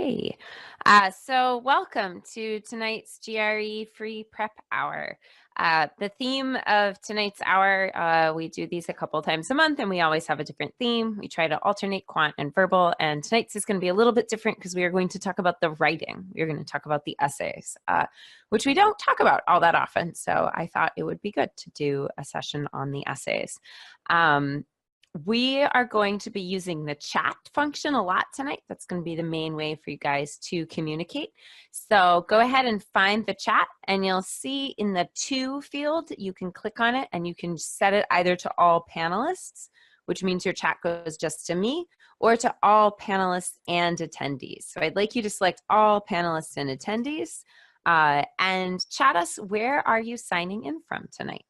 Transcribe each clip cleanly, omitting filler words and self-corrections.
Hey, so welcome to tonight's GRE Free Prep Hour. The theme of tonight's hour, we do these a couple times a month and we always have a different theme. We try to alternate quant and verbal, and tonight's is going to be a little bit different because we are going to talk about the writing. We're going to talk about the essays, which we don't talk about all that often. So I thought it would be good to do a session on the essays. We are going to be using the chat function a lot tonight. That's going to be the main way for you guys to communicate. So go ahead and find the chat, and you'll see in the to field, you can click on it and you can set it either to all panelists, which means your chat goes just to me, or to all panelists and attendees. So I'd like you to select all panelists and attendees and chat us. Where are you signing in from tonight?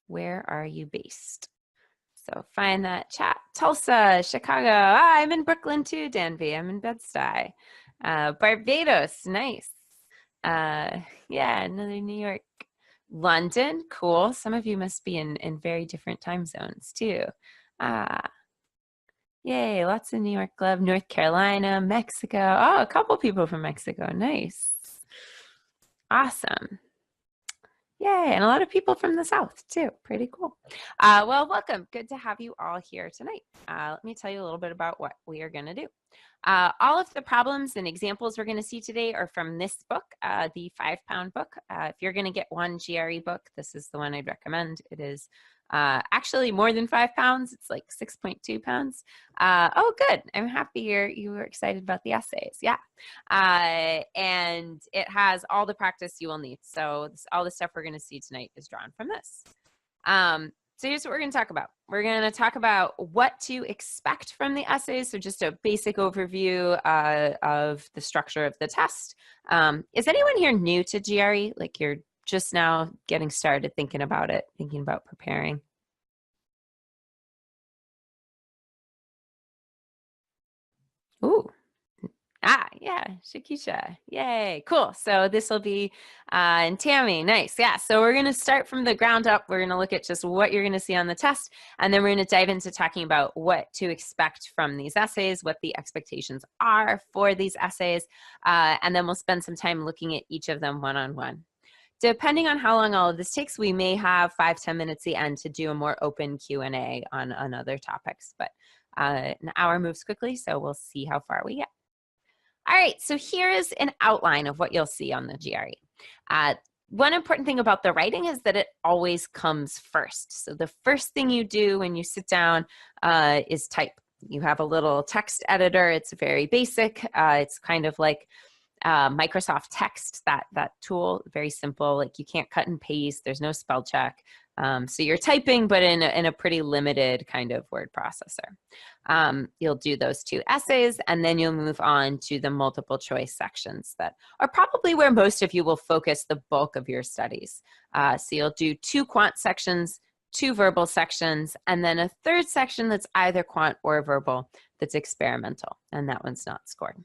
Where are you based? So find that chat. Tulsa, Chicago. I'm in Brooklyn too, Danby. I'm in Bed-Stuy. Barbados, nice. Yeah, another New York. London, cool. Some of you must be in very different time zones too. Yay, lots of New York love. North Carolina, Mexico. Oh, a couple people from Mexico, nice. Awesome. Yay, and a lot of people from the South too, pretty cool. Well, welcome, good to have you all here tonight. Let me tell you a little bit about what we are gonna do. All of the problems and examples we're gonna see today are from this book, the 5-pound book. If you're gonna get one GRE book, this is the one I'd recommend. It is actually more than 5 pounds. It's like 6.2 pounds. Oh, good. I'm happy you were excited about the essays. Yeah. And it has all the practice you will need. So all the stuff we're going to see tonight is drawn from this. So here's what we're going to talk about. We're going to talk about what to expect from the essays. So just a basic overview of the structure of the test. Is anyone here new to GRE? Like you're just now getting started thinking about it, thinking about preparing? Ooh. Yeah, Shakisha. Yay, cool. So this will be, and Tammy, nice. Yeah, so we're going to start from the ground up. We're going to look at just what you're going to see on the test, and then we're going to dive into talking about what to expect from these essays, what the expectations are for these essays, and then we'll spend some time looking at each of them one-on-one. Depending on how long all of this takes, we may have 5-10 minutes at the end to do a more open Q&A on other topics, but an hour moves quickly, so we'll see how far we get. All right, so here is an outline of what you'll see on the GRE. One important thing about the writing is that it always comes first. So the first thing you do when you sit down is type. You have a little text editor. It's very basic. It's kind of like Microsoft Text, that tool, very simple. Like you can't cut and paste. There's no spell check. So you're typing, but in a pretty limited kind of word processor. You'll do those 2 essays, and then you'll move on to the multiple choice sections that are probably where most of you will focus the bulk of your studies. So you'll do 2 quant sections, 2 verbal sections, and then a 3rd section that's either quant or verbal that's experimental, and that one's not scored.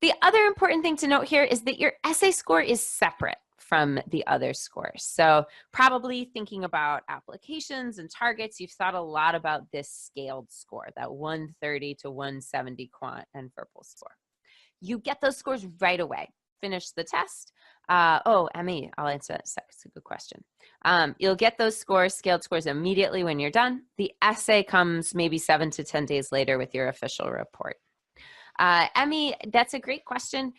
The other important thing to note here is that your essay score is separate from the other scores. So probably thinking about applications and targets, you've thought a lot about this scaled score, that 130 to 170 quant and verbal score. You get those scores right away. Finish the test. Oh, Emmy, I'll answer that. It's a good question. You'll get those scores, scaled scores, immediately when you're done. The essay comes maybe 7 to 10 days later with your official report. Emmy, that's a great question.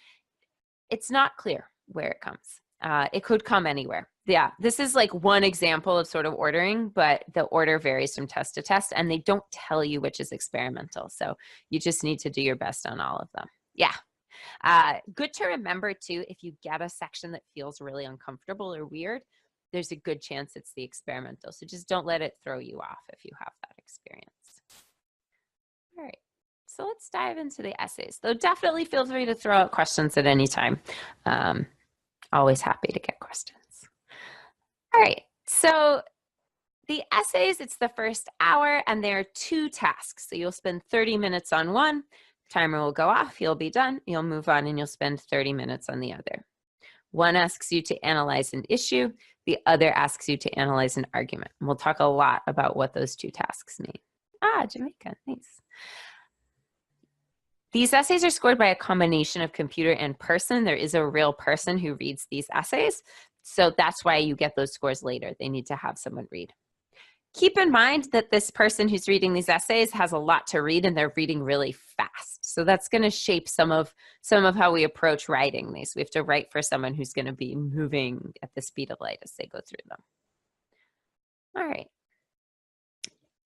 It's not clear where it comes. It could come anywhere. Yeah, this is like one example of sort of ordering, but the order varies from test to test, and they don't tell you which is experimental. So you just need to do your best on all of them. Yeah. Good to remember too, if you get a section that feels really uncomfortable or weird, there's a good chance it's the experimental. So just don't let it throw you off if you have that experience. All right. So let's dive into the essays. Though definitely feel free to throw out questions at any time. Always happy to get questions. All right, so the essays, it's the first hour, and there are 2 tasks. So you'll spend 30 minutes on one, timer will go off, you'll be done, you'll move on, and you'll spend 30 minutes on the other. One asks you to analyze an issue, the other asks you to analyze an argument. And we'll talk a lot about what those 2 tasks mean. Jamaica, nice. These essays are scored by a combination of computer and person. There is a real person who reads these essays. So that's why you get those scores later. They need to have someone read. Keep in mind that this person who's reading these essays has a lot to read and they're reading really fast. So that's going to shape some of how we approach writing these. We have to write for someone who's going to be moving at the speed of light as they go through them. All right.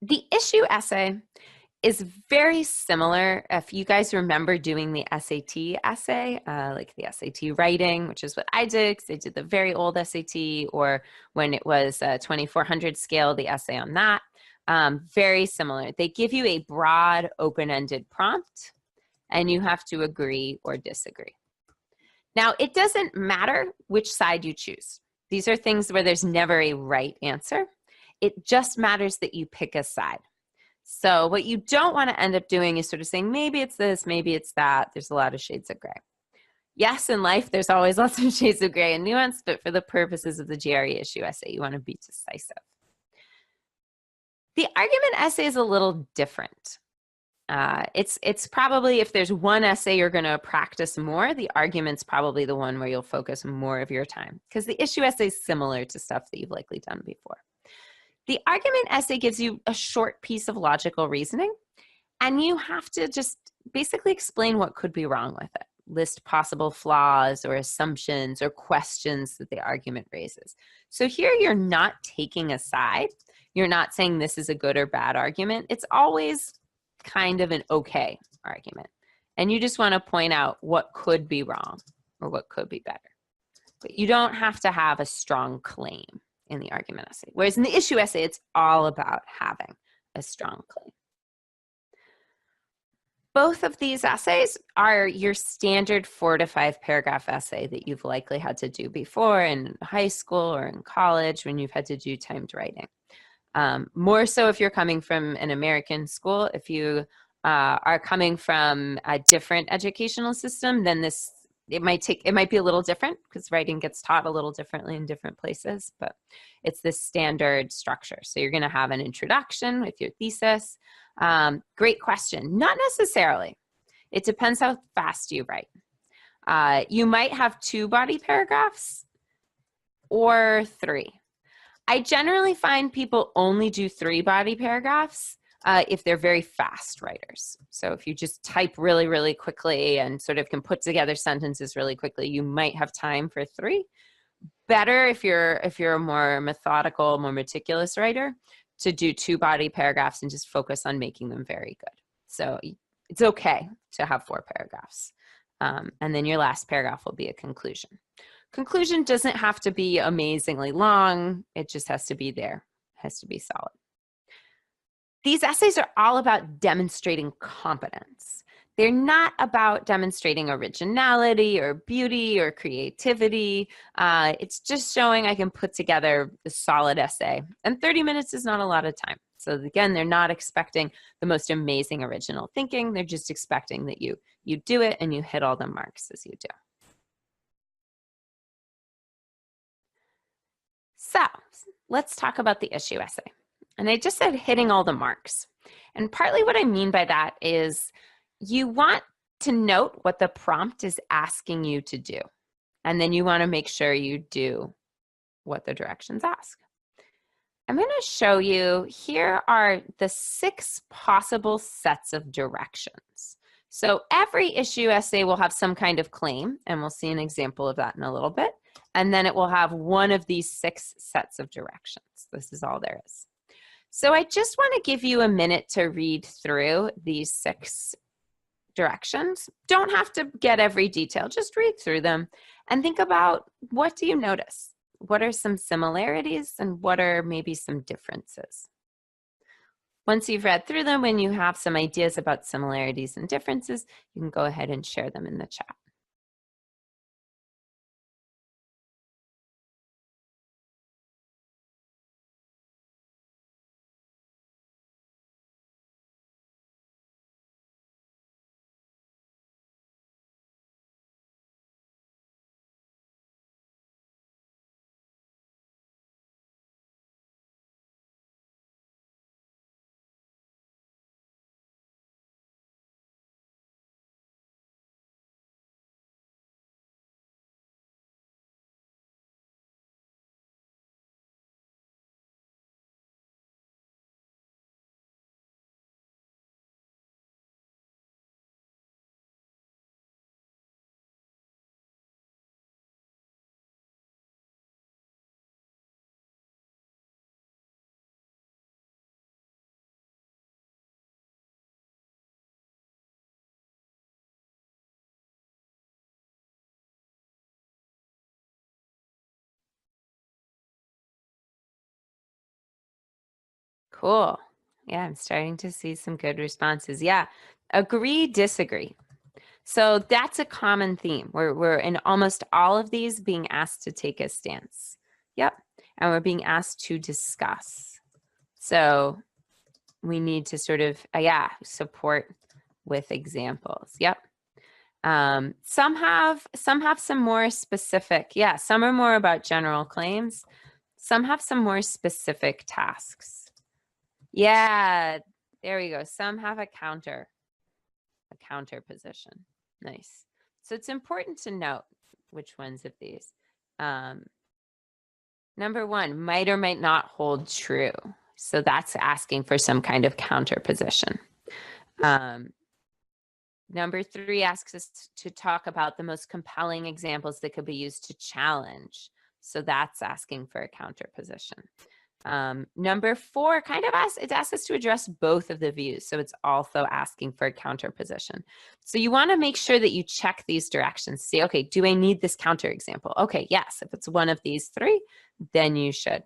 The issue essay is very similar. If you guys remember doing the SAT essay, like the SAT writing, which is what I did, because I did the very old SAT, or when it was 2400 scale, the essay on that, very similar. They give you a broad, open-ended prompt, and you have to agree or disagree. Now, it doesn't matter which side you choose. These are things where there's never a right answer. It just matters that you pick a side. So what you don't want to end up doing is sort of saying, maybe it's this, maybe it's that. There's a lot of shades of gray. Yes, in life, there's always lots of shades of gray and nuance, but for the purposes of the GRE issue essay, you want to be decisive. The argument essay is a little different. It's probably, if there's one essay you're going to practice more, the argument's probably the one where you'll focus more of your time, because the issue essay is similar to stuff that you've likely done before. The argument essay gives you a short piece of logical reasoning, and you have to just basically explain what could be wrong with it. List possible flaws or assumptions or questions that the argument raises. So here you're not taking a side. You're not saying this is a good or bad argument. It's always kind of an okay argument. And you just want to point out what could be wrong or what could be better. But you don't have to have a strong claim in the argument essay. Whereas in the issue essay, it's all about having a strong claim. Both of these essays are your standard 4 to 5 paragraph essay that you've likely had to do before in high school or in college when you've had to do timed writing. More so if you're coming from an American school. If you are coming from a different educational system, then it might be a little different, because writing gets taught a little differently in different places, but it's this standard structure. So you're going to have an introduction with your thesis. Great question. Not necessarily. It depends how fast you write. You might have 2 body paragraphs or 3. I generally find people only do 3 body paragraphs if they're very fast writers. So if you just type really, really quickly and sort of can put together sentences really quickly, you might have time for 3. Better if you're a more methodical, more meticulous writer, to do 2 body paragraphs and just focus on making them very good. So it's okay to have 4 paragraphs. And then your last paragraph will be a conclusion. Conclusion doesn't have to be amazingly long. It just has to be there. It has to be solid. These essays are all about demonstrating competence. They're not about demonstrating originality or beauty or creativity. It's just showing I can put together a solid essay. And 30 minutes is not a lot of time. So again, they're not expecting the most amazing original thinking. They're just expecting that you do it and you hit all the marks as you do. So let's talk about the issue essay. And I just said hitting all the marks. And partly what I mean by that is you want to note what the prompt is asking you to do. And then you want to make sure you do what the directions ask. I'm going to show you, here are the 6 possible sets of directions. So every issue essay will have some kind of claim, and we'll see an example of that in a little bit. And then it will have one of these 6 sets of directions. This is all there is. So I just want to give you a minute to read through these 6 directions. Don't have to get every detail, just read through them and think about, what do you notice? What are some similarities and what are maybe some differences? Once you've read through them, when you have some ideas about similarities and differences, you can go ahead and share them in the chat. Cool. Yeah, I'm starting to see some good responses. Yeah. Agree, disagree. So that's a common theme. We're in almost all of these being asked to take a stance. Yep. And we're being asked to discuss. So we need to sort of, yeah, support with examples. Yep. Some have some more specific. Yeah, some are more about general claims. Some have some more specific tasks. Yeah, there we go. Some have a counter position. Nice. So it's important to note which ones of these. Number one, might or might not hold true. So that's asking for some kind of counter position. Number three asks us to talk about the most compelling examples that could be used to challenge. So that's asking for a counter position. Number four it asks us to address both of the views. So it's also asking for a counter position. So you want to make sure that you check these directions. See, okay, do I need this counter example? Okay, yes. If it's one of these three, then you should.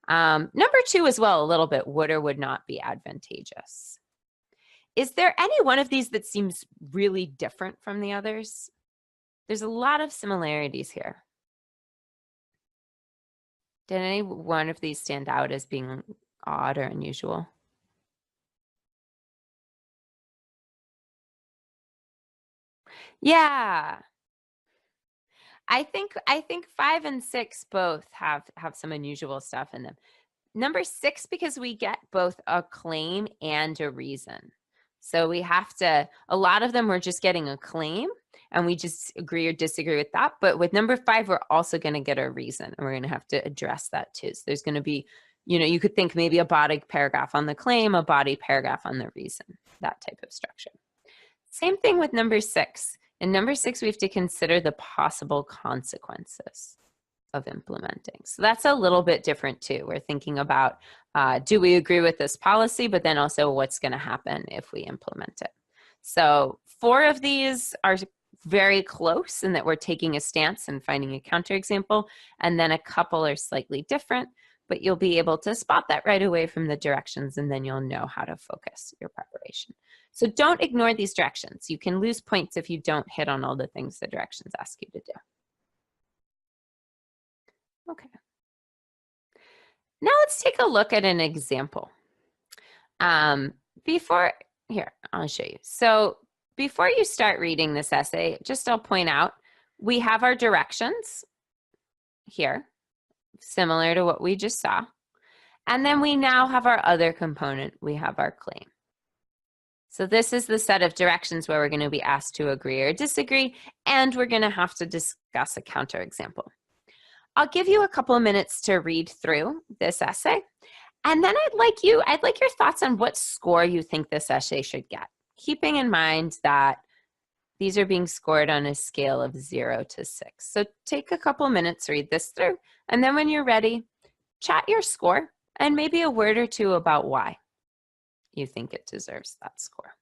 Number two as well, a little bit, would or would not be advantageous. Is there any one of these that seems really different from the others? There's a lot of similarities here. Did any one of these stand out as being odd or unusual? Yeah. I think 5 and 6 both have some unusual stuff in them. Number 6, because we get both a claim and a reason. So we have to, a lot of them we're just getting a claim and we just agree or disagree with that. But with number 5, we're also going to get a reason and we're going to have to address that too. So there's going to be, you could think maybe a body paragraph on the claim, a body paragraph on the reason, that type of structure. Same thing with number 6. In number 6, we have to consider the possible consequences of implementing. So that's a little bit different too. We're thinking about, do we agree with this policy, but then also what's going to happen if we implement it. So 4 of these are very close in that we're taking a stance and finding a counterexample, and then a couple are slightly different, but you'll be able to spot that right away from the directions, and then you'll know how to focus your preparation. So don't ignore these directions. You can lose points if you don't hit on all the things the directions ask you to do. Okay. Now let's take a look at an example. Here, I'll show you. So before you start reading this essay, I'll point out, we have our directions here, similar to what we just saw. And then we now have our other component. We have our claim. So this is the set of directions where we're going to be asked to agree or disagree, and we're going to have to discuss a counterexample. I'll give you a couple of minutes to read through this essay, and then I'd like your thoughts on what score you think this essay should get, keeping in mind that these are being scored on a scale of 0 to 6. So take a couple minutes, read this through, and then when you're ready, chat your score and maybe a word or two about why you think it deserves that score.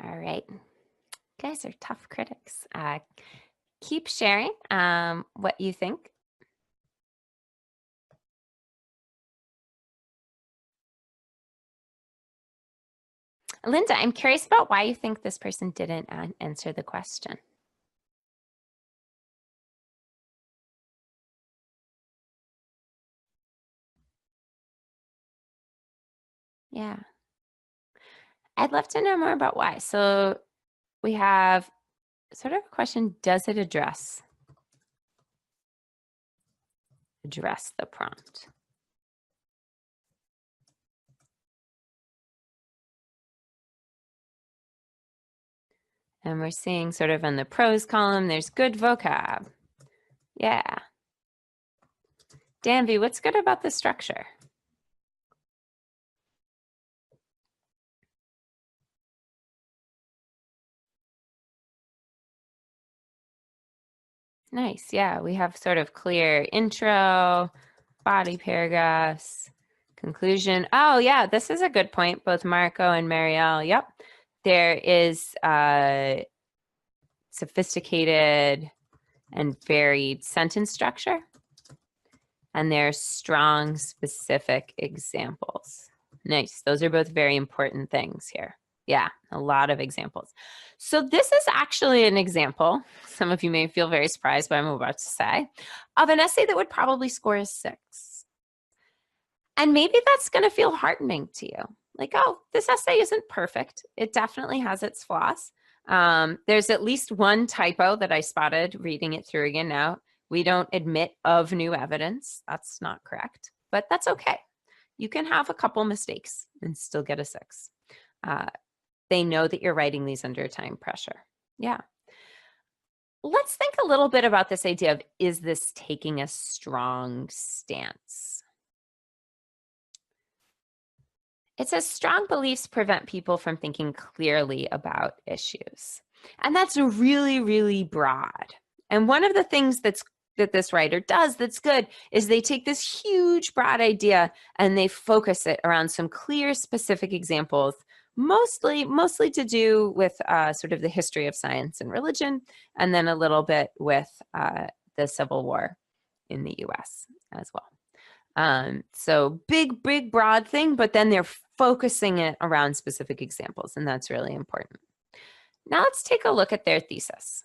All right. You guys are tough critics. Keep sharing what you think. Linda, I'm curious about why you think this person didn't answer the question. Yeah. I'd love to know more about why. So we have sort of a question, does it address the prompt? And we're seeing sort of in the pros column, there's good vocab. Yeah. Danby, what's good about the structure? Nice. Yeah, we have sort of clear intro, body paragraphs, conclusion. Oh, yeah, this is a good point. Both Marco and Marielle. Yep. There is sophisticated and varied sentence structure. And there's strong specific examples. Nice. Those are both very important things here. Yeah, a lot of examples. So this is actually an example, some of you may feel very surprised by what I'm about to say, of an essay that would probably score a 6. And maybe that's going to feel heartening to you. Like, oh, this essay isn't perfect. It definitely has its flaws. There's at least one typo that I spotted reading it through again now. We don't admit of new evidence. That's not correct, but that's okay. You can have a couple mistakes and still get a 6. They know that you're writing these under time pressure. Yeah. Let's think a little bit about this idea of, is this taking a strong stance? It says strong beliefs prevent people from thinking clearly about issues. And that's really, really broad. And one of the things that this writer does that's good is they take this huge broad idea and they focus it around some clear specific examples, mostly to do with sort of the history of science and religion, and then a little bit with the Civil War in the US as well. So big, broad thing, but then they're focusing it around specific examples, and that's really important. Now let's take a look at their thesis.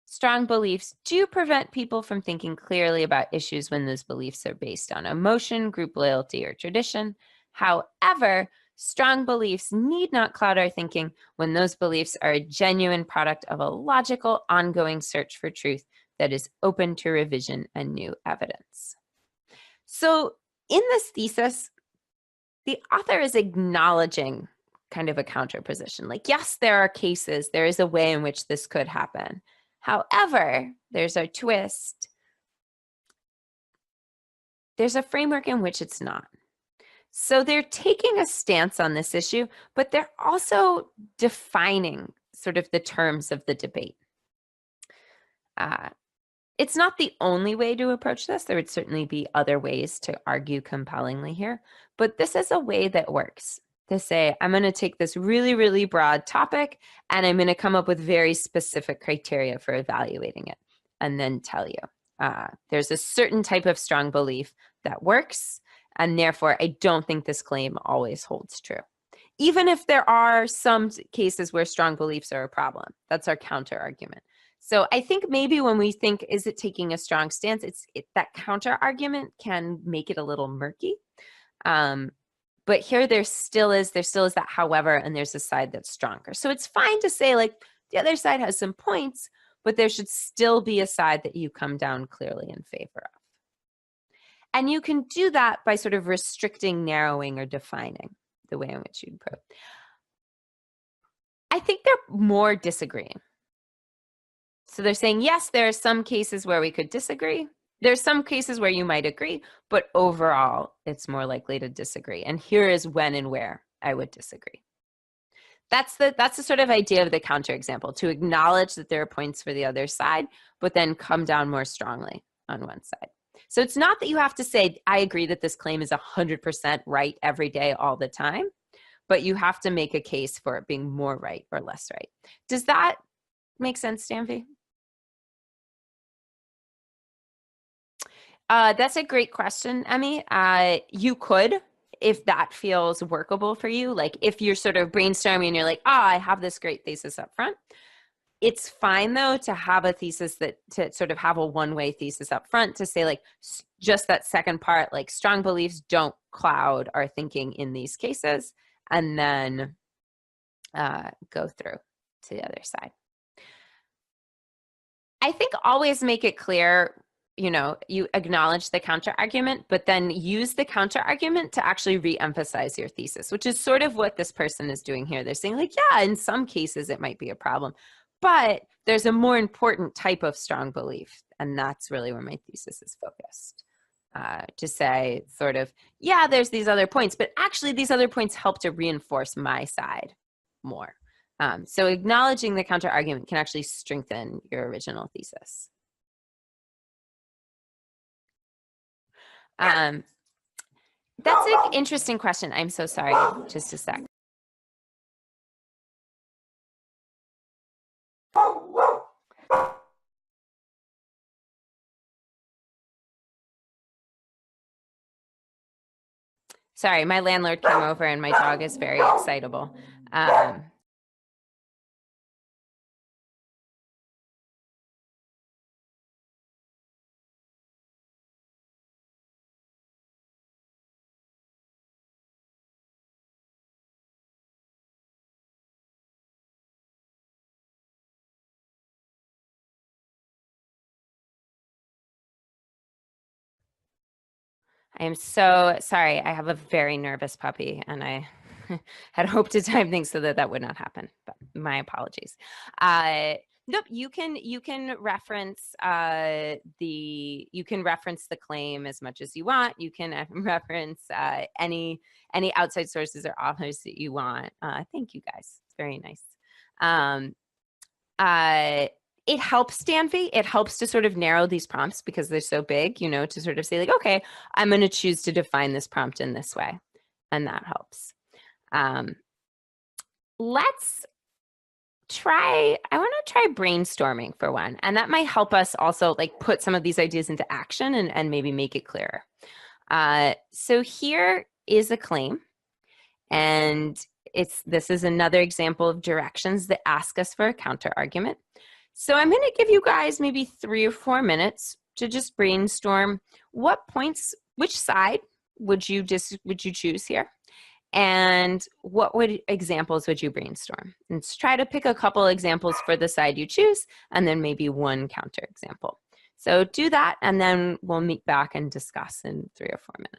Strong beliefs do prevent people from thinking clearly about issues when those beliefs are based on emotion, group loyalty, or tradition. However, strong beliefs need not cloud our thinking when those beliefs are a genuine product of a logical, ongoing search for truth that is open to revision and new evidence. So in this thesis, the author is acknowledging kind of a counterposition. Like, yes, there are cases, there is a way in which this could happen. However, there's a twist. There's a framework in which it's not. So they're taking a stance on this issue, but they're also defining sort of the terms of the debate. It's not the only way to approach this. There would certainly be other ways to argue compellingly here, but this is a way that works to say, I'm going to take this really, really broad topic and I'm going to come up with very specific criteria for evaluating it and then tell you there's a certain type of strong belief that works, and therefore I don't think this claim always holds true. Even if there are some cases where strong beliefs are a problem, that's our counter argument. So I think maybe when we think, is it taking a strong stance, that counter argument can make it a little murky. But here there still is that however, and there's a side that's stronger. So it's fine to say, like, the other side has some points, but there should still be a side that you come down clearly in favor of. And you can do that by sort of restricting, narrowing, or defining the way in which you approach. I think they're more disagreeing. So they're saying, yes, there are some cases where we could disagree. There's some cases where you might agree, but overall, it's more likely to disagree. And here is when and where I would disagree. That's the sort of idea of the counterexample, to acknowledge that there are points for the other side, but then come down more strongly on one side. So it's not that you have to say, I agree that this claim is 100% right every day, all the time, but you have to make a case for it being more right or less right. Does that make sense, Stanvi? That's a great question, Emmy. You could, if that feels workable for you, like if you're sort of brainstorming and you're like, I have this great thesis up front. It's fine though to have a thesis to sort of have a one-way thesis up front to say like just that second part, like strong beliefs don't cloud our thinking in these cases, and then go through to the other side. I think always make it clear, you acknowledge the counter argument, but then use the counter argument to actually re-emphasize your thesis, which is sort of what this person is doing here. They're saying like, yeah, in some cases it might be a problem, but there's a more important type of strong belief. And that's really where my thesis is focused. To say sort of, yeah, there's these other points, but actually these other points help to reinforce my side more. So acknowledging the counter argument can actually strengthen your original thesis. That's an interesting question. I'm so sorry. Just a sec. Sorry, my landlord came over and my dog is very excitable. I am so sorry. I have a very nervous puppy, and I had hoped to time things so that that would not happen. But my apologies. Nope. You can reference the claim as much as you want. You can reference any outside sources or authors that you want. Thank you guys. Very nice. It helps, Stanvi. It helps to sort of narrow these prompts because they're so big, to sort of say like, okay, I'm going to choose to define this prompt in this way. And that helps. Let's try, I want to try brainstorming for one. And that might help us also like put some of these ideas into action and maybe make it clearer. So here is a claim. And this is another example of directions that ask us for a counter argument. So I'm going to give you guys maybe 3 or 4 minutes to just brainstorm which side would you choose here? And what examples would you brainstorm? And try to pick a couple examples for the side you choose, and then maybe one counter example. So do that, and then we'll meet back and discuss in 3 or 4 minutes.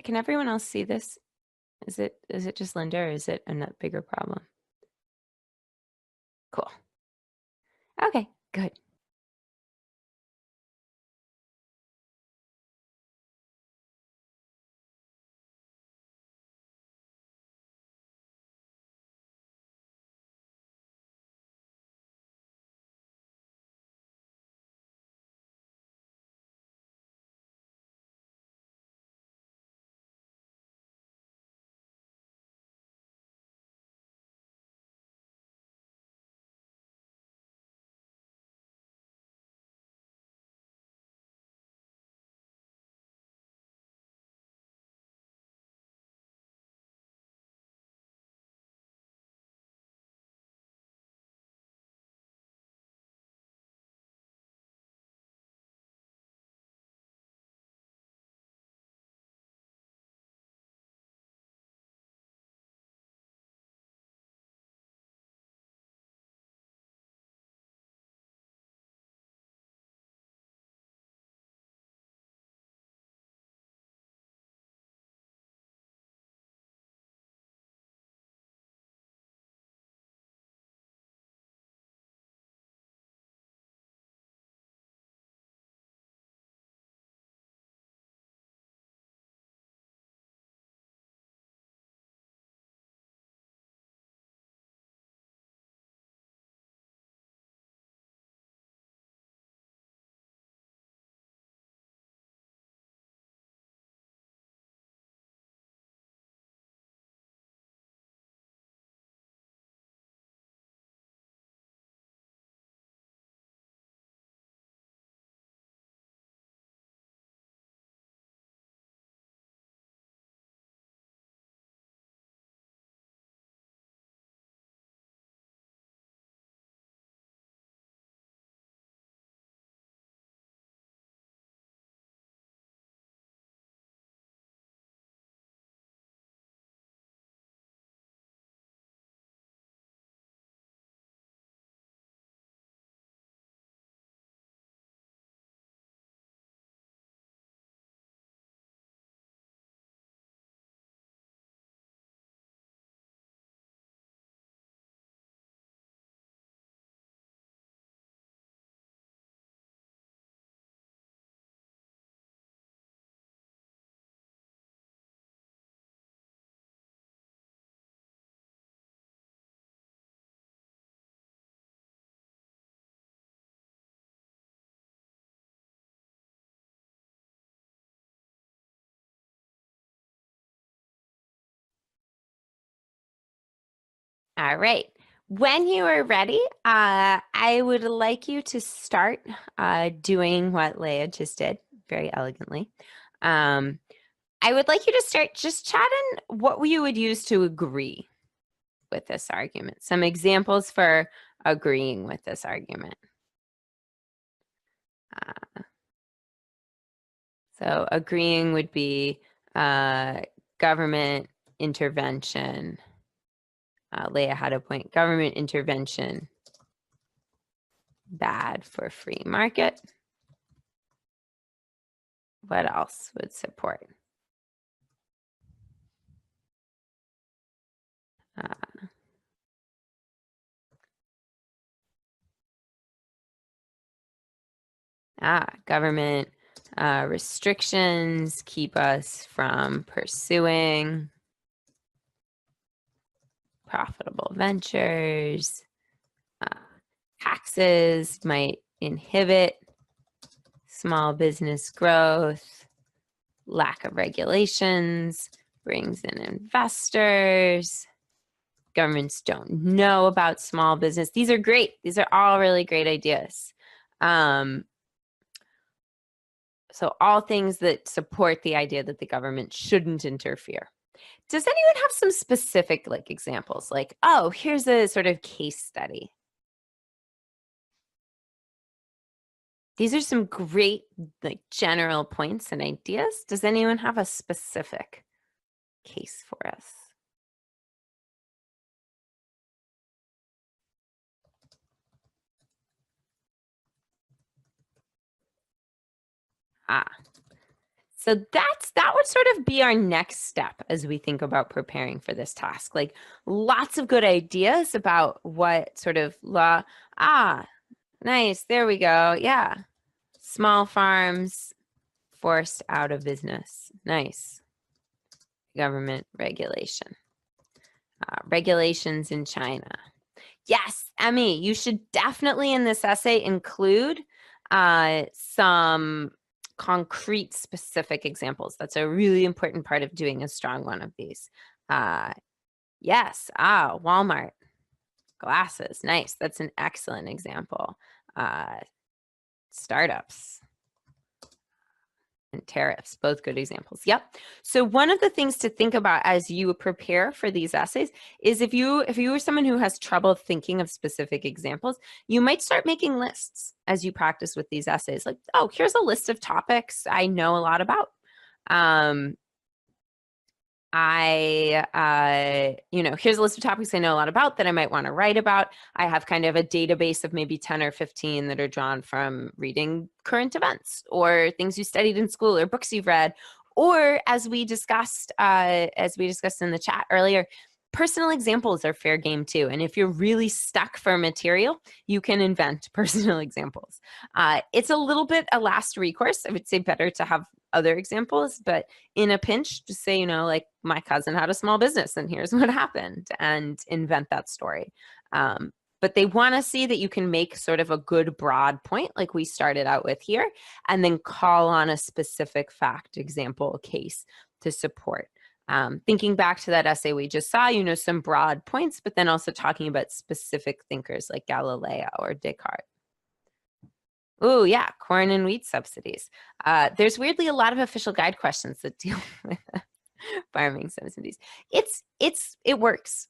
Can everyone else see this? Is it just Linda, or is it a bigger problem? Cool. Okay, good. All right. When you are ready, I would like you to start doing what Leah just did very elegantly. I would like you to start just chatting what you would use to agree with this argument. Some examples for agreeing with this argument. So agreeing would be government intervention. Leah had a point. Government intervention, bad for free market. What else would support? Government restrictions keep us from pursuing profitable ventures. Taxes might inhibit small business growth. Lack of regulations brings in investors. Governments don't know about small business. These are great. These are all really great ideas. So all things that support the idea that the government shouldn't interfere. Does anyone have some specific examples? Like, oh, here's a sort of case study. These are some great general points and ideas. Does anyone have a specific case for us? So that would sort of be our next step as we think about preparing for this task. Like lots of good ideas about what sort of law. Nice. There we go. Yeah. Small farms forced out of business. Nice. Government regulation. Regulations in China. Yes, Emmy, you should definitely in this essay include some concrete specific examples. That's a really important part of doing a strong one of these. Yes, Walmart. Glasses, nice. That's an excellent example. Startups and tariffs, both good examples. Yep. So one of the things to think about as you prepare for these essays is if you are someone who has trouble thinking of specific examples, you might start making lists as you practice with these essays. Like, oh, here's a list of topics I know a lot about. Here's a list of topics I know a lot about that I might want to write about. I have kind of a database of maybe 10 or 15 that are drawn from reading current events or things you studied in school or books you've read. Or as we discussed in the chat earlier, personal examples are fair game too. And if you're really stuck for material, you can invent personal examples. It's a little bit a last recourse. I would say better to have other examples, but in a pinch, just say, like my cousin had a small business and here's what happened, and invent that story. But they want to see that you can make sort of a good broad point like we started out with here, and then call on a specific fact, example, case to support. Thinking back to that essay we just saw, some broad points, but then also talking about specific thinkers like Galileo or Descartes. Oh, yeah, corn and wheat subsidies. There's weirdly a lot of official guide questions that deal with farming subsidies. It works.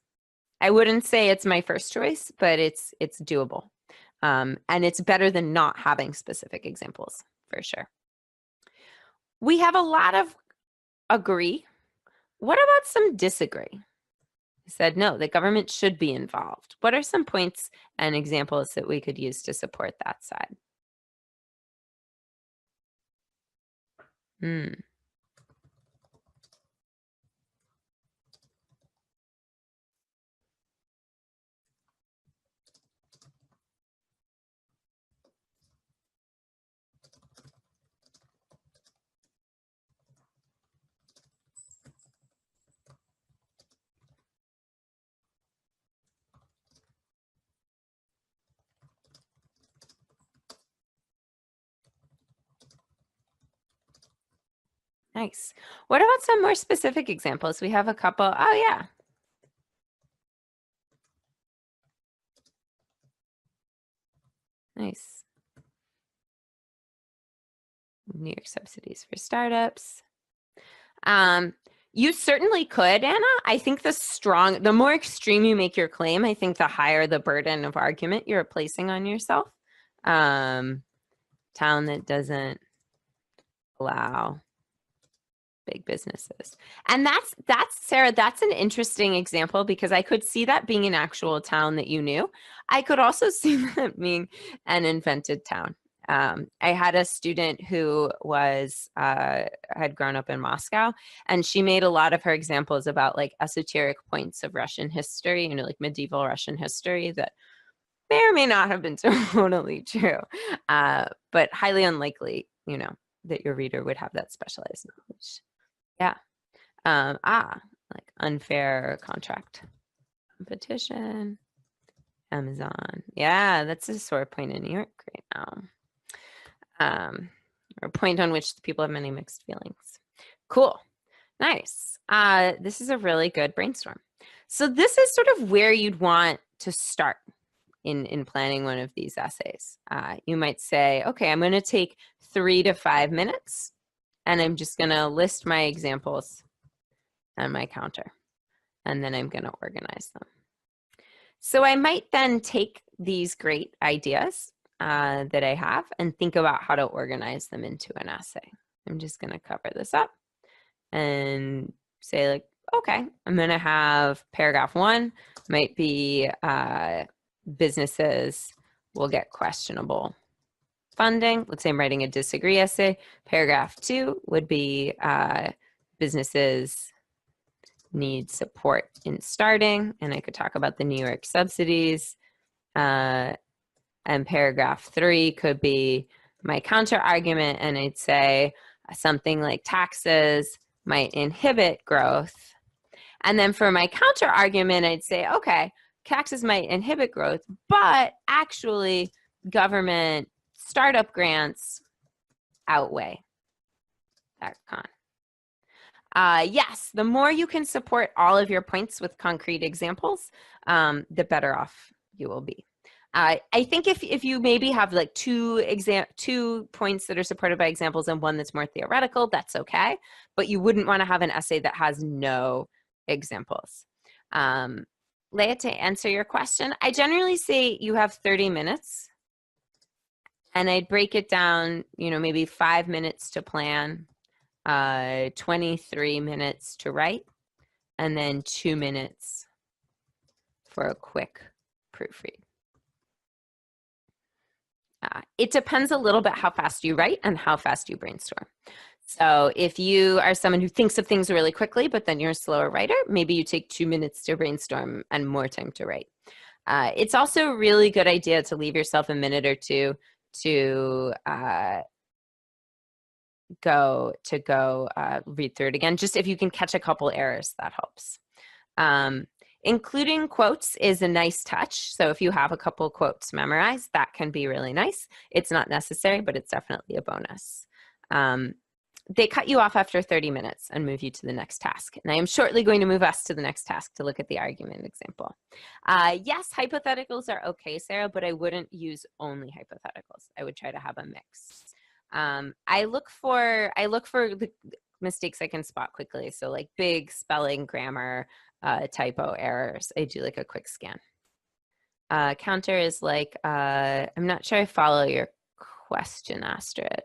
I wouldn't say it's my first choice, but it's doable. And it's better than not having specific examples, for sure. We have a lot of agree. What about some disagree? I said, no, the government should be involved. What are some points and examples that we could use to support that side? Nice. What about some more specific examples? We have a couple. Oh, yeah. Nice. New York subsidies for startups. You certainly could, Anna. I think the more extreme you make your claim, I think the higher the burden of argument you're placing on yourself. Town that doesn't allow big businesses. And that's Sarah, that's an interesting example because I could see that being an actual town that you knew. I could also see that being an invented town. I had a student who was had grown up in Moscow, and she made a lot of her examples about like esoteric points of Russian history, you know, like medieval Russian history that may or may not have been totally true, but highly unlikely, you know, that your reader would have that specialized knowledge. Yeah. Like unfair contract competition, Amazon. Yeah, that's a sore point in New York right now. Or a point on which the people have many mixed feelings. Cool. Nice. This is a really good brainstorm. So this is sort of where you'd want to start in planning one of these essays. You might say, okay, I'm going to take 3 to 5 minutes, and I'm just going to list my examples and my counter, and then I'm going to organize them. So I might then take these great ideas that I have and think about how to organize them into an essay. I'm just going to cover this up and say like, okay, I'm going to have paragraph 1 might be businesses will get questionable funding. Let's say I'm writing a disagree essay. Paragraph 2 would be businesses need support in starting, and I could talk about the New York subsidies. And paragraph 3 could be my counter argument, and I'd say something like taxes might inhibit growth. And then for my counter argument, I'd say, okay, taxes might inhibit growth, but actually government startup grants outweigh that con. Yes, the more you can support all of your points with concrete examples, the better off you will be. I think if you maybe have like 2 points that are supported by examples and 1 that's more theoretical, that's okay. But you wouldn't want to have an essay that has no examples. Leah, to answer your question, I generally say you have 30 minutes. And I'd break it down, you know, maybe 5 minutes to plan, 23 minutes to write, and then 2 minutes for a quick proofread. It depends a little bit how fast you write and how fast you brainstorm. So if you are someone who thinks of things really quickly, but then you're a slower writer, maybe you take 2 minutes to brainstorm and more time to write. It's also a really good idea to leave yourself a minute or 2 to go read through it again. Just if you can catch a couple errors, that helps. Including quotes is a nice touch. So if you have a couple quotes memorized, that can be really nice. It's not necessary, but it's definitely a bonus. They cut you off after 30 minutes and move you to the next task. And I am shortly going to move us to the next task to look at the argument example. Yes, hypotheticals are okay, Sarah, but I wouldn't use only hypotheticals. I would try to have a mix. I look for the mistakes I can spot quickly. So like big spelling, grammar, typo errors. I do like a quick scan. Counter is like, I'm not sure I follow your question, Astrid.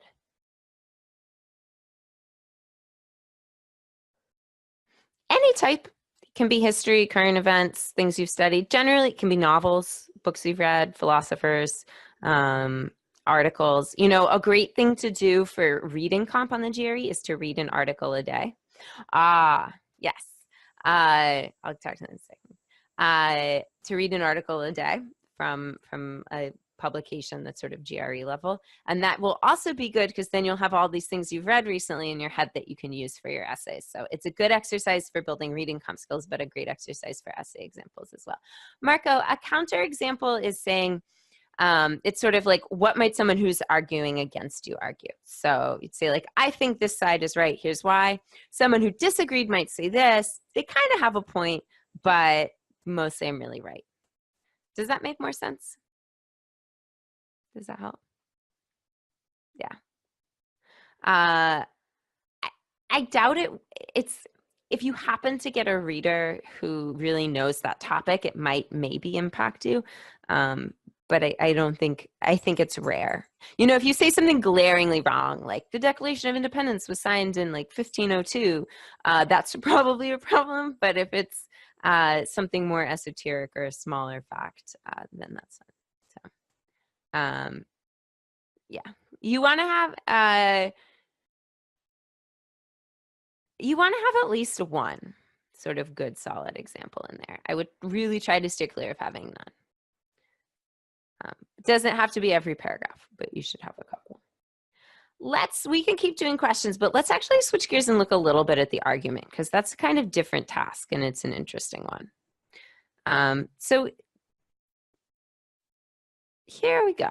Any type. It can be history, current events, things you've studied. Generally, it can be novels, books you've read, philosophers, articles. You know, a great thing to do for reading comp on the GRE is to read an article a day. Yes. I'll talk to you in a second. To read an article a day from a publication that's sort of GRE level. And that will also be good because then you'll have all these things you've read recently in your head that you can use for your essays. So it's a good exercise for building reading comp skills, but a great exercise for essay examples as well. Marco, a counter example is saying, it's sort of like, what might someone who's arguing against you argue? So you'd say like, I think this side is right. Here's why. Someone who disagreed might say this. They kind of have a point, but mostly I'm really right. Does that make more sense? Does that help? Yeah. I doubt it. If you happen to get a reader who really knows that topic, it might maybe impact you. But I don't think, I think it's rare. If you say something glaringly wrong, like the Declaration of Independence was signed in like 1502, that's probably a problem. But if it's something more esoteric or a smaller fact, then that's fine. So, yeah, you want to have at least one sort of good, solid example in there. I would really try to steer clear of having none. It doesn't have to be every paragraph, but you should have a couple. We can keep doing questions, but let's actually switch gears and look a little bit at the argument, because that's a kind of different task and it's an interesting one. So here we go.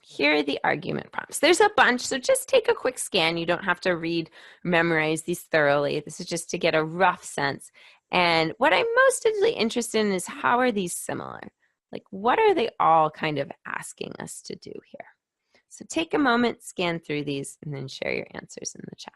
Here are the argument prompts. There's a bunch, so just take a quick scan. You don't have to memorize these thoroughly. This is just to get a rough sense. And what I'm most interested in is, how are these similar? Like, what are they all kind of asking us to do here? So take a moment, scan through these, and then share your answers in the chat.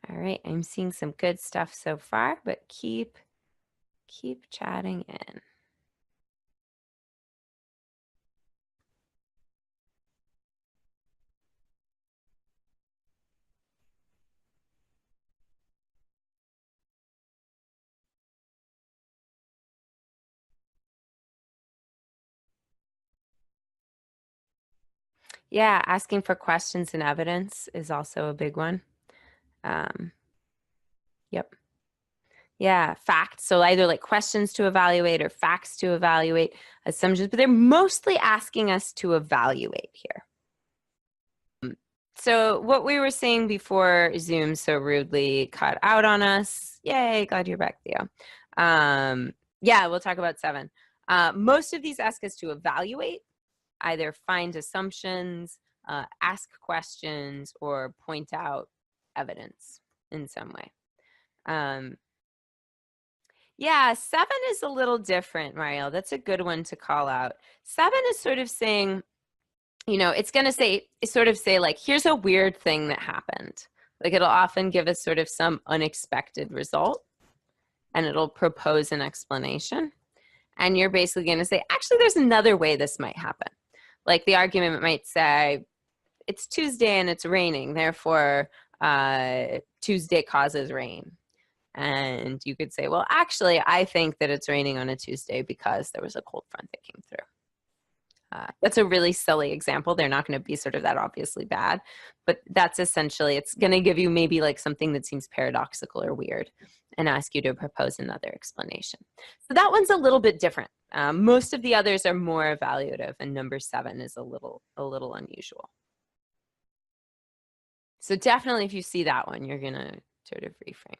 All right, I'm seeing some good stuff so far, but keep chatting in. Yeah, asking for questions and evidence is also a big one. Yep. Yeah, facts. So either like questions to evaluate or facts to evaluate, assumptions, but they're mostly asking us to evaluate here. So what we were saying before Zoom so rudely cut out on us. Yay, glad you're back, Theo. Yeah, we'll talk about 7. Most of these ask us to evaluate, either find assumptions, ask questions, or point out evidence in some way. Yeah, 7 is a little different, Mario. That's a good one to call out. 7 is sort of saying, it's going to say like, here's a weird thing that happened. Like, it'll often give us sort of some unexpected result, and it'll propose an explanation. And you're basically going to say, actually, there's another way this might happen. Like, the argument might say, it's Tuesday and it's raining, therefore Tuesday causes rain. And you could say, well, actually, I think that it's raining on a Tuesday because there was a cold front that came through. That's a really silly example. They're not going to be sort of that obviously bad, but that's essentially, it's going to give you maybe like something that seems paradoxical or weird and ask you to propose another explanation. So that one's a little bit different. Most of the others are more evaluative, and number 7 is a little unusual. So definitely if you see that one, you're going to sort of reframe.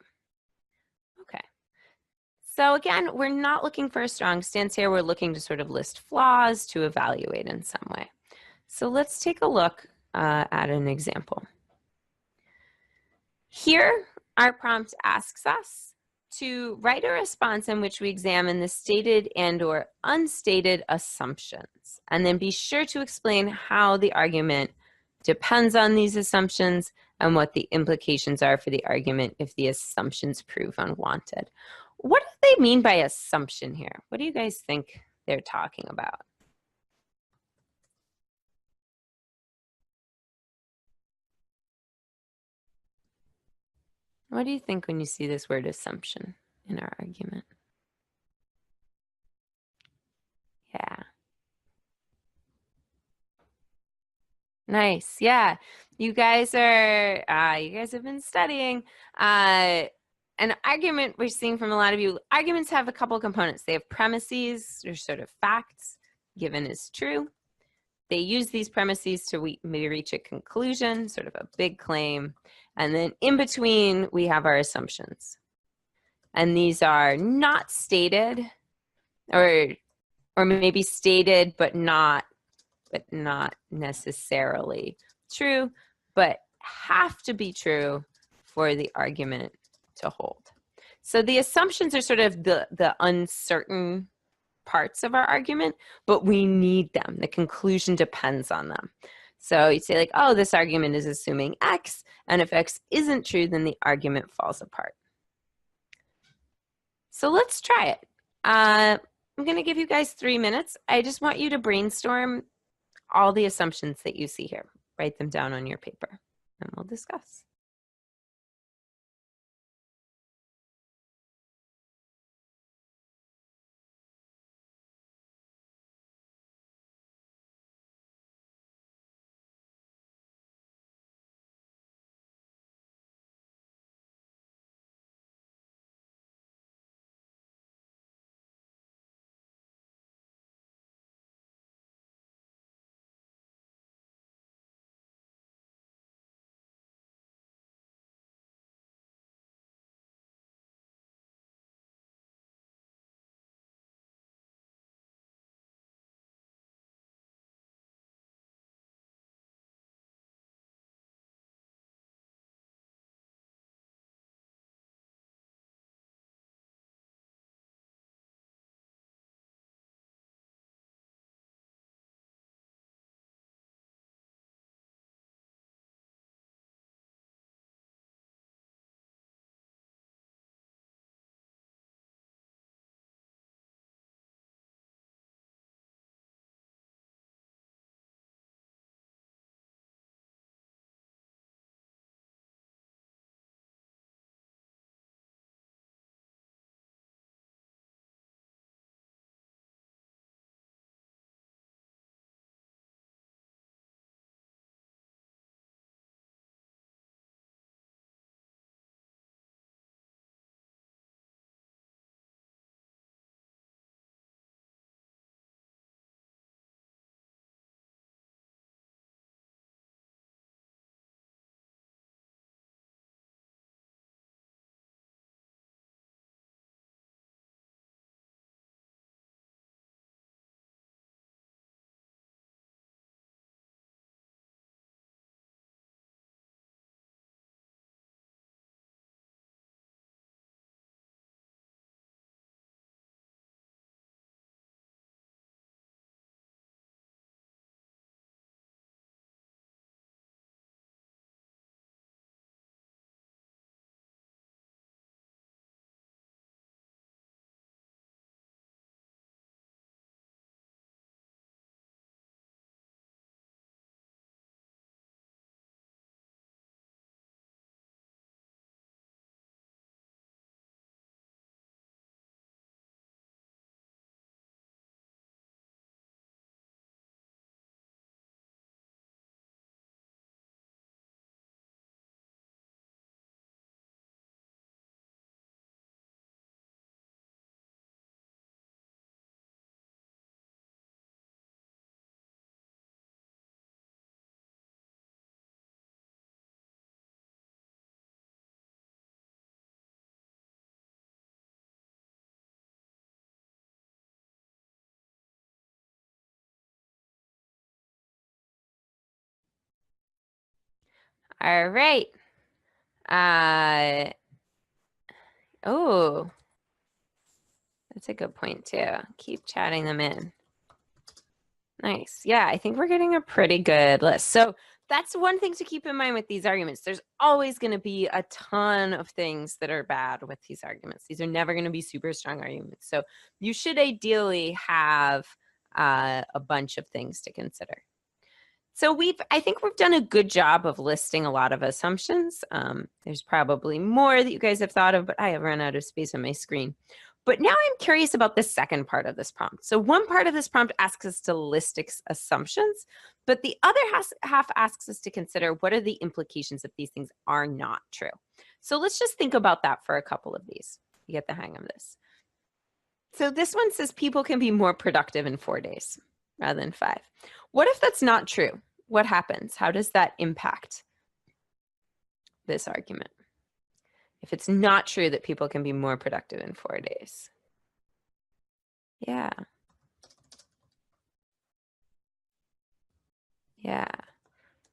Okay. So again, we're not looking for a strong stance here. We're looking to sort of list flaws to evaluate in some way. So let's take a look at an example. Here, our prompt asks us, to write a response in which we examine the stated and or unstated assumptions, and then be sure to explain how the argument depends on these assumptions and what the implications are for the argument if the assumptions prove unwanted. What do they mean by assumption here? What do you guys think they're talking about? What do you think when you see this word assumption in our argument? Yeah. Nice. Yeah. You guys have been studying. An argument we're seeing from a lot of you, arguments have a couple components. They have premises, or sort of facts given as true. They use these premises to reach a conclusion, sort of a big claim. And then in between, we have our assumptions. And these are not stated, or maybe stated but not necessarily true, but have to be true for the argument to hold. So the assumptions are sort of the uncertain parts of our argument, but we need them. The conclusion depends on them. So you say like, oh, this argument is assuming X, and if X isn't true, then the argument falls apart. So let's try it. I'm going to give you guys 3 minutes. I just want you to brainstorm all the assumptions that you see here. Write them down on your paper, and we'll discuss. All right. Oh, that's a good point too. Keep chatting them in. Nice. Yeah, I think we're getting a pretty good list. So that's one thing to keep in mind with these arguments. There's always going to be a ton of things that are bad with these arguments. These are never going to be super strong arguments. So you should ideally have a bunch of things to consider. So I think we've done a good job of listing a lot of assumptions. There's probably more that you guys have thought of, but I have run out of space on my screen. But now I'm curious about the second part of this prompt. So one part of this prompt asks us to list assumptions, but the other half asks us to consider what are the implications if these things are not true. So let's just think about that for a couple of these. You get the hang of this. So this one says people can be more productive in 4 days rather than 5. What if that's not true? What happens? How does that impact this argument? If it's not true that people can be more productive in 4 days. Yeah. Yeah.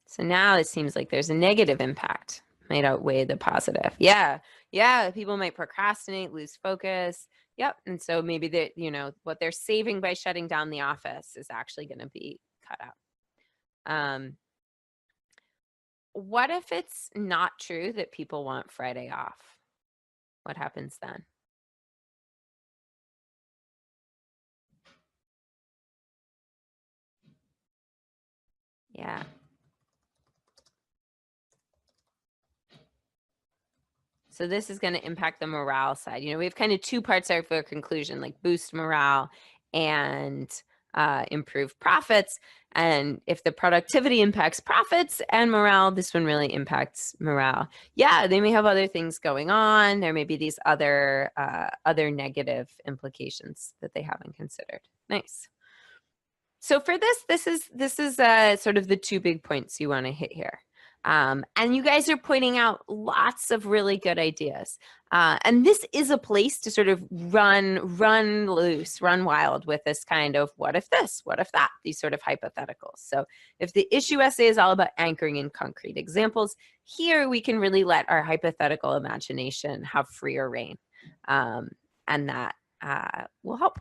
So now it seems like there's a negative impact, might outweigh the positive. Yeah. Yeah. People might procrastinate, lose focus. Yep. And so maybe that, you know, what they're saving by shutting down the office is actually going to be cut out. What if it's not true that people want Friday off? What happens then? Yeah. So this is going to impact the morale side. You know, we have kind of two parts of our conclusion, like boost morale and improve profits. And if the productivity impacts profits and morale, this one really impacts morale. Yeah, they may have other things going on. There may be these other negative implications that they haven't considered. Nice. So for this is sort of the two big points you want to hit here. And you guys are pointing out lots of really good ideas. And this is a place to sort of run loose, run wild with this kind of what if this, what if that, these sort of hypotheticals. So if the issue essay is all about anchoring in concrete examples, here we can really let our hypothetical imagination have freer reign. And that will help.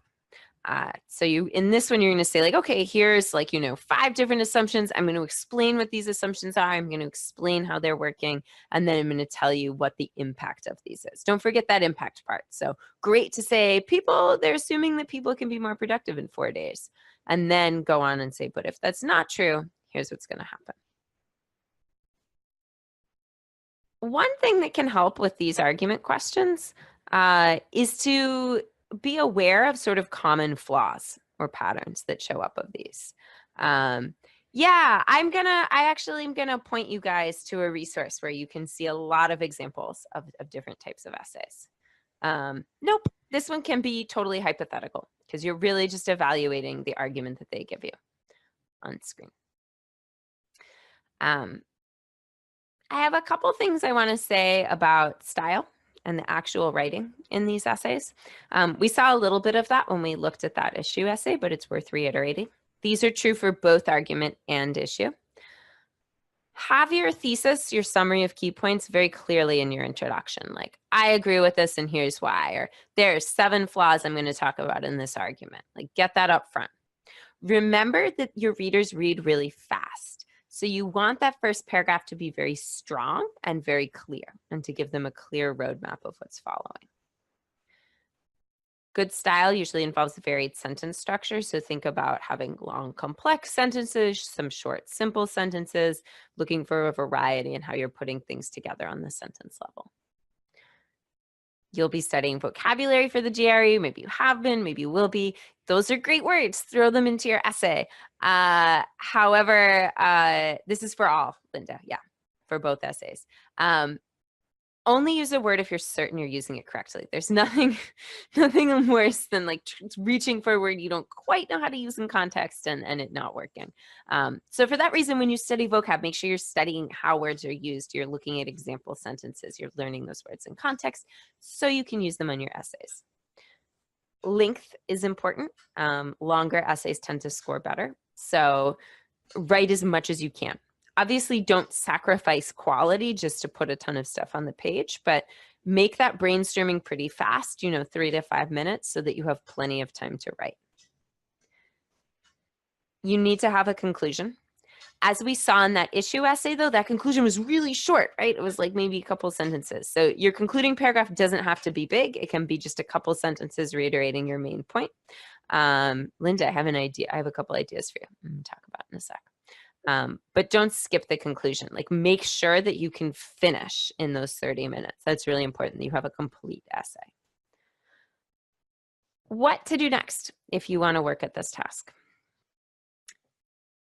So in this one, you're going to say like, okay, here's like, 5 different assumptions. I'm going to explain what these assumptions are. I'm going to explain how they're working. And then I'm going to tell you what the impact of these is. Don't forget that impact part. So great to say they're assuming that people can be more productive in 4 days. And then go on and say, but if that's not true, here's what's going to happen. One thing that can help with these argument questions is to be aware of sort of common flaws or patterns that show up of these. Yeah, I actually am gonna point you guys to a resource where you can see a lot of examples of different types of essays. Nope, this one can be totally hypothetical because you're really just evaluating the argument that they give you on screen. I have a couple things I want to say about style and the actual writing in these essays. We saw a little bit of that when we looked at that issue essay, but it's worth reiterating. These are true for both argument and issue. Have your thesis, your summary of key points very clearly in your introduction. Like, I agree with this and here's why, or there's 7 flaws I'm going to talk about in this argument. Like, get that up front. Remember that your readers read really fast. So you want that first paragraph to be very strong and very clear and to give them a clear roadmap of what's following. Good style usually involves varied sentence structure. So think about having long, complex sentences, some short, simple sentences, looking for a variety in how you're putting things together on the sentence level. You'll be studying vocabulary for the GRE. Maybe you have been, maybe you will be. Those are great words. Throw them into your essay. However, this is for all, Linda. Yeah, for both essays. Only use a word if you're certain you're using it correctly. There's nothing worse than like reaching for a word you don't quite know how to use in context and it not working. So for that reason, when you study vocab, make sure you're studying how words are used. You're looking at example sentences. You're learning those words in context so you can use them on your essays. Length is important. Longer essays tend to score better. So write as much as you can. Obviously, don't sacrifice quality just to put a ton of stuff on the page, but Make that brainstorming pretty fast, 3 to 5 minutes, so that you have plenty of time to write. You need to have a conclusion. As we saw in that issue essay, though, that conclusion was really short, right? It was like maybe a couple sentences. So your concluding paragraph doesn't have to be big. It can be just a couple sentences reiterating your main point. Linda, I have an idea. I have a couple ideas for you. I'm going to talk about in a sec. But don't skip the conclusion. Like, make sure that you can finish in those 30 minutes. That's really important, that you have a complete essay. What to do next if you want to work at this task?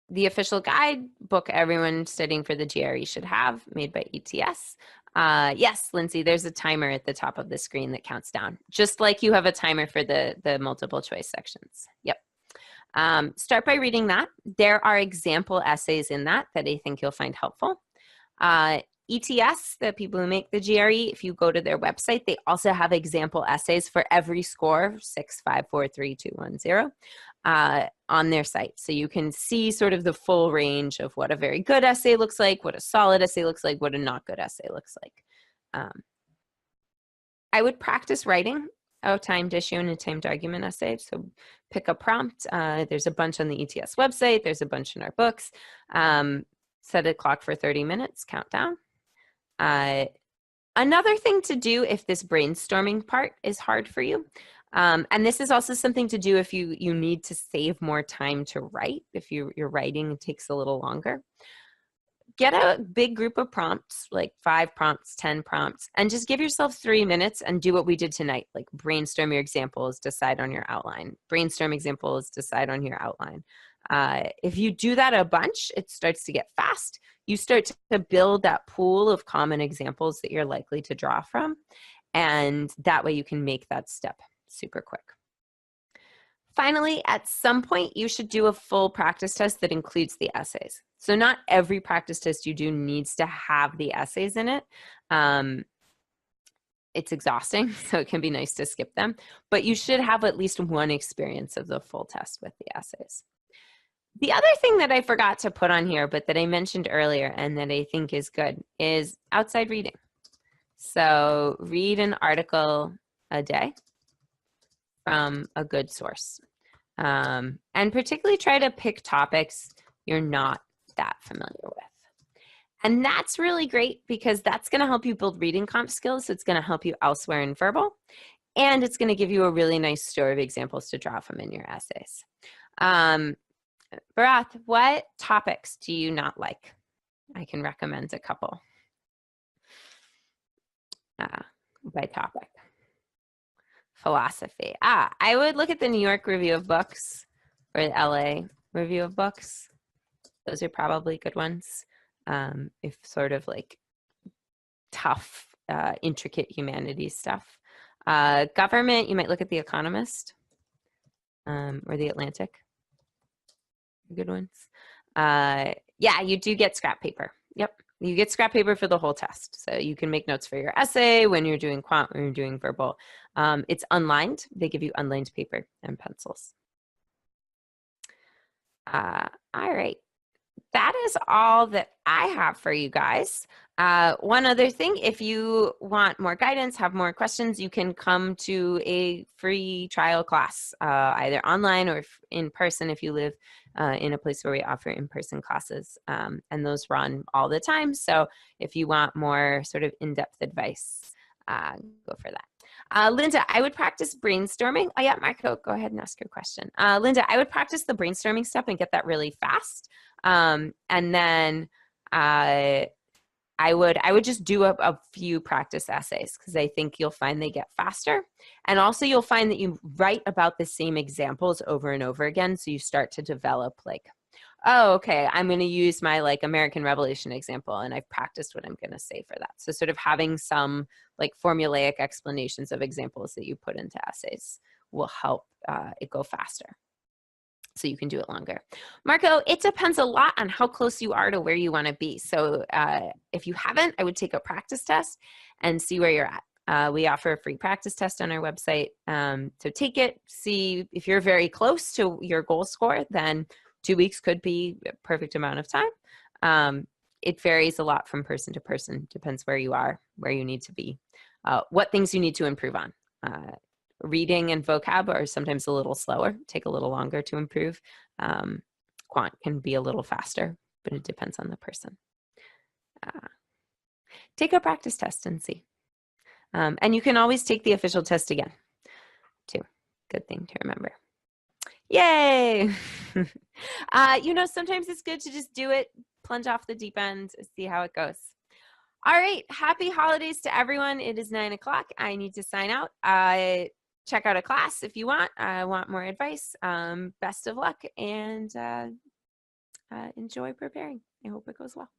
The official guidebook everyone studying for the GRE should have, made by ETS. Yes, Lindsay, there's a timer at the top of the screen that counts down, just like you have a timer for the multiple choice sections. Yep. Start by reading that. There are example essays in that I think you'll find helpful. ETS, the people who make the GRE, if you go to their website, they also have example essays for every score, 6, 5, 4, 3, 2, 1, 0, on their site. So you can see sort of the full range of what a very good essay looks like, what a solid essay looks like, what a not good essay looks like. I would practice writing a timed issue and a timed argument essay. So pick a prompt. There's a bunch on the ETS website. There's a bunch in our books. Set a clock for 30 minutes, count down. Another thing to do if this brainstorming part is hard for you, and this is also something to do if you need to save more time to write, if your writing takes a little longer. Get a big group of prompts, like 5 prompts, 10 prompts, and just give yourself 3 minutes and do what we did tonight, like brainstorm your examples, decide on your outline. Brainstorm examples, decide on your outline. If you do that a bunch, it starts to get fast. You start to build that pool of common examples that you're likely to draw from, and that way you can make that step super quick. Finally, at some point, you should do a full practice test that includes the essays. So not every practice test you do needs to have the essays in it. It's exhausting, so it can be nice to skip them, but you should have at least one experience of the full test with the essays. The other thing that I forgot to put on here, but that I mentioned earlier and that I think is good, is outside reading. So read an article a day from a good source. And particularly try to pick topics you're not that familiar with. And that's really great because that's going to help you build reading comp skills. It's going to help you elsewhere in verbal. And it's going to give you a really nice store of examples to draw from in your essays. Bharath, what topics do you not like? I can recommend a couple by topic. Philosophy. I would look at the New York Review of Books or the LA Review of Books. Those are probably good ones. If sort of like tough, intricate humanities stuff. Government, you might look at The Economist or The Atlantic. Good ones. Yeah, you do get scrap paper. Yep. You get scrap paper for the whole test. So you can make notes for your essay when you're doing quant, when you're doing verbal. It's unlined. They give you unlined paper and pencils. All right. That is all that I have for you guys. One other thing, if you want more guidance, have more questions, you can come to a free trial class, either online or in person if you live in a place where we offer in-person classes. And those run all the time. So if you want more sort of in-depth advice, go for that. Linda, I would practice brainstorming. Oh yeah, Marco, go ahead and ask your question. Linda, I would practice the brainstorming step and get that really fast. And then I would just do a few practice essays because I think you'll find they get faster. And also you'll find that you write about the same examples over and over again. So you start to develop like, oh, okay, I'm going to use my like American Revolution example and I've practiced what I'm going to say for that. So sort of having some like formulaic explanations of examples that you put into essays will help it go faster. So you can do it longer. Marco, it depends a lot on how close you are to where you want to be. So if you haven't, I would take a practice test and see where you're at. We offer a free practice test on our website. So take it, see if you're very close to your goal score, then 2 weeks could be a perfect amount of time. It varies a lot from person to person, depends where you are, where you need to be. what things you need to improve on. Reading and vocab are sometimes a little slower, take a little longer to improve. Quant can be a little faster, but it depends on the person. Take a practice test and see. And you can always take the official test again, too. Good thing to remember. Yay! Sometimes it's good to just do it, plunge off the deep end, see how it goes. All right, happy holidays to everyone. It is 9 o'clock. I need to sign out. Check out a class if you want. I want more advice. Best of luck and enjoy preparing. I hope it goes well.